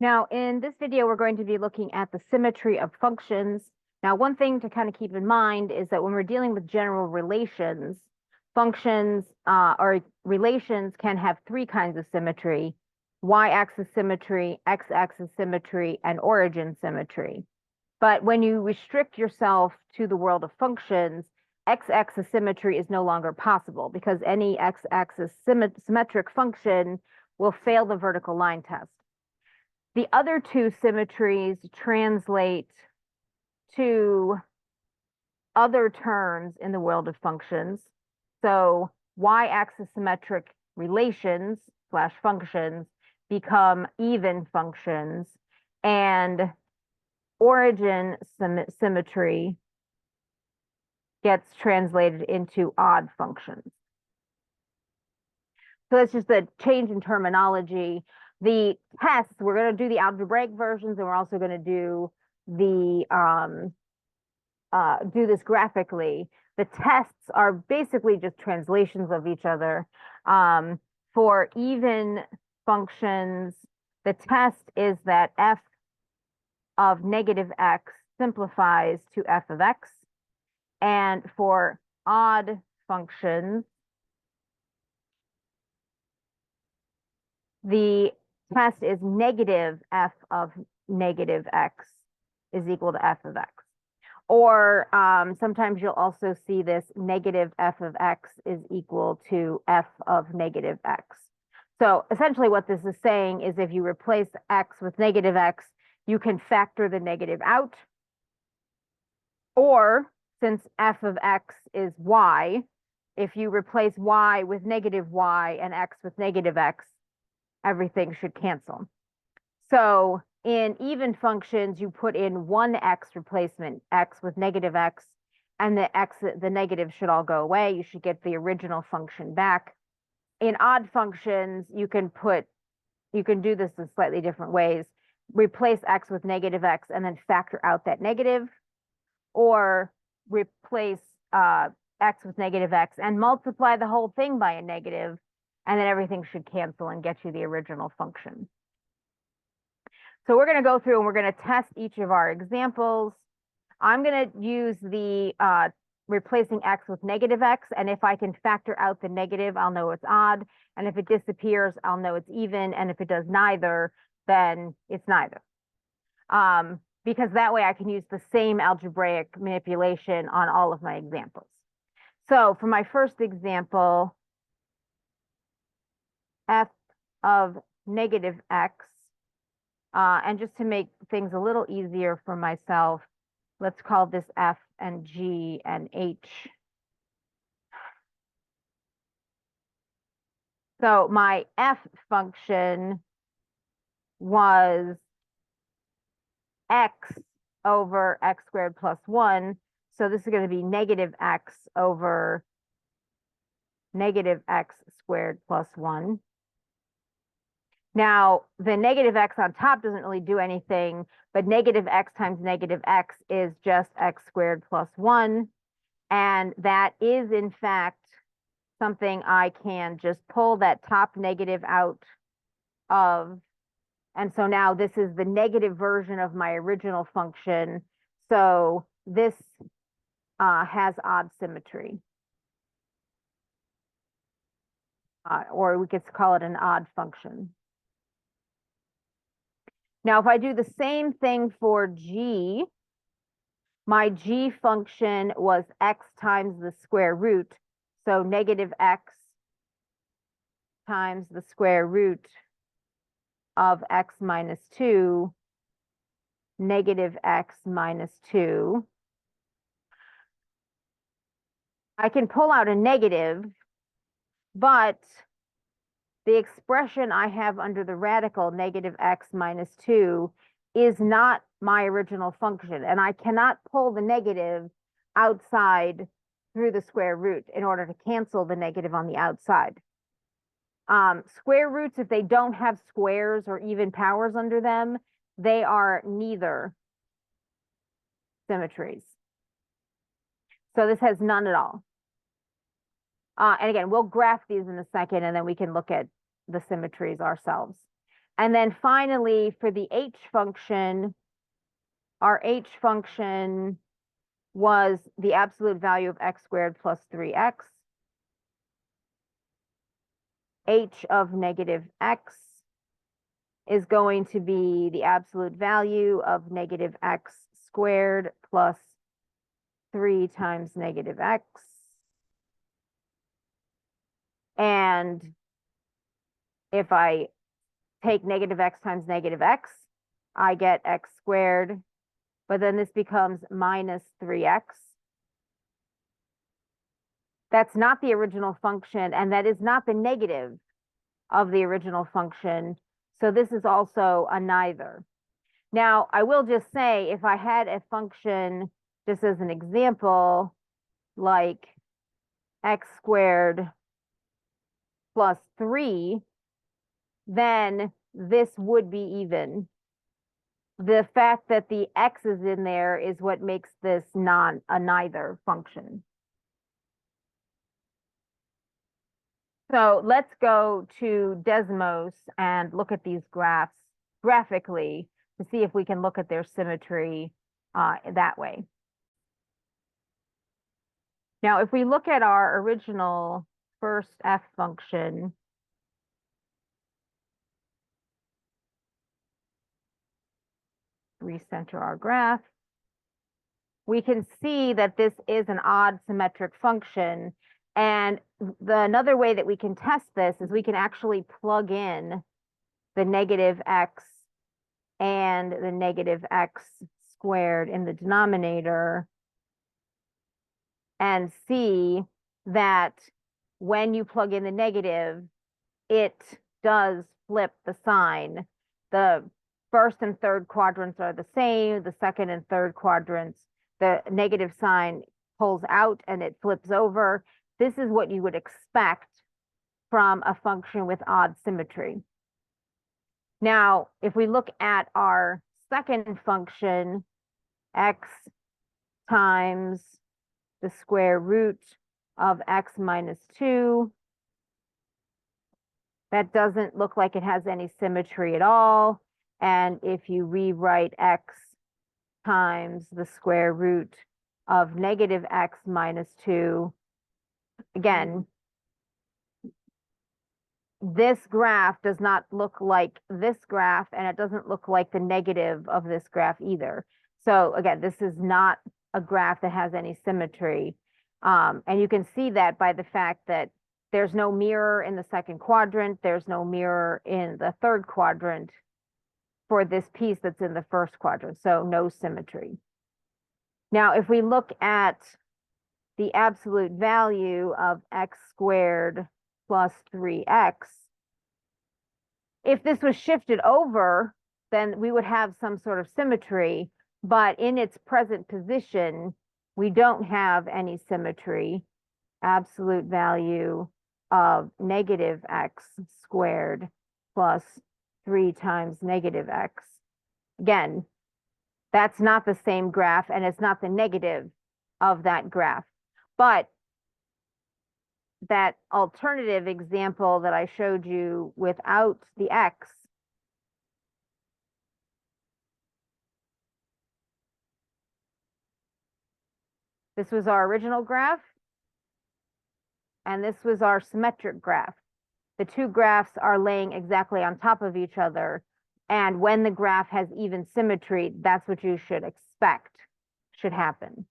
Now, in this video, we're going to be looking at the symmetry of functions. Now, one thing to kind of keep in mind is that when we're dealing with general relations, functions or relations can have three kinds of symmetry: y-axis symmetry, x-axis symmetry, and origin symmetry. But when you restrict yourself to the world of functions, x-axis symmetry is no longer possible because any x-axis symmetric function will fail the vertical line test. The other two symmetries translate to other terms in the world of functions. So y-axis symmetric relations / functions become even functions, and origin symmetry gets translated into odd functions. So that's just a change in terminology. The tests, we're going to do the algebraic versions, and we're also going to do the do this graphically. The tests are basically just translations of each other. For even functions, the test is that f of negative x simplifies to f of x. And for odd functions, the test is negative f of negative x is equal to f of x. Or sometimes you'll also see this negative f of x is equal to f of negative x. So essentially what this is saying is if you replace x with negative x, you can factor the negative out. Or since f of x is y, if you replace y with negative y and x with negative x, everything should cancel. So in even functions, you put in one x replacement, x with negative x, and the negative should all go away. You should get the original function back. In odd functions, you can do this in slightly different ways. Replace x with negative x and then factor out that negative, or replace x with negative x and multiply the whole thing by a negative, and then everything should cancel and get you the original function. So we're going to go through and we're going to test each of our examples. I'm going to use the replacing x with negative x, and if I can factor out the negative, I'll know it's odd, and if it disappears, I'll know it's even, and if it does neither, then it's neither. Because that way I can use the same algebraic manipulation on all of my examples. So for my first example, f of negative x, and just to make things a little easier for myself, let's call this f and g and h. So my f function was x over x squared plus 1. So this is going to be negative x over negative x squared plus 1. Now, the negative x on top doesn't really do anything, but negative x times negative x is just x squared plus 1. And that is, in fact, something I can just pull that top negative out of. And so now this is the negative version of my original function. So this has odd symmetry. Or we could call it an odd function. Now, if I do the same thing for g, my g function was x times the square root. So negative x times the square root of x minus 2, negative x minus 2. I can pull out a negative, but the expression I have under the radical negative x minus 2 is not my original function, and I cannot pull the negative outside through the square root in order to cancel the negative on the outside. Square roots, if they don't have squares or even powers under them, they are neither symmetries. So this has none at all. And again, we'll graph these in a second, and then we can look at the symmetries ourselves. And then finally, for the h function, our h function was the absolute value of x squared plus 3x. H of negative x is going to be the absolute value of negative x squared plus 3 times negative x. And if I take negative x times negative x, I get x squared, but then this becomes minus 3x. That's not the original function, and that is not the negative of the original function. So this is also a neither. Now, I will just say, if I had a function, just as an example, like x squared plus 3, then this would be even. The fact that the x is in there is what makes this a neither function. So let's go to Desmos and look at these graphs graphically to see if we can look at their symmetry that way. Now, if we look at our original first f function, recenter our graph, we can see that this is an odd symmetric function. And another way that we can test this is we can actually plug in the negative x and the negative x squared in the denominator and see that when you plug in the negative, it does flip the sign. The first and third quadrants are the same. The second and third quadrants, the negative sign pulls out and it flips over. This is what you would expect from a function with odd symmetry. Now, if we look at our second function, x times the square root of x minus 2, that doesn't look like it has any symmetry at all. And if you rewrite x times the square root of negative x minus 2, again, this graph does not look like this graph, and it doesn't look like the negative of this graph either. So again, this is not a graph that has any symmetry. And you can see that by the fact that there's no mirror in the second quadrant, there's no mirror in the third quadrant for this piece that's in the first quadrant, so no symmetry. Now, if we look at the absolute value of x squared plus 3x, if this was shifted over, then we would have some sort of symmetry, but in its present position, we don't have any symmetry. Absolute value of negative x squared plus 3 times negative x. Again, that's not the same graph, and it's not the negative of that graph. But that alternative example that I showed you without the x, this was our original graph, and this was our symmetric graph. The two graphs are laying exactly on top of each other, and when the graph has even symmetry, that's what you should expect should happen.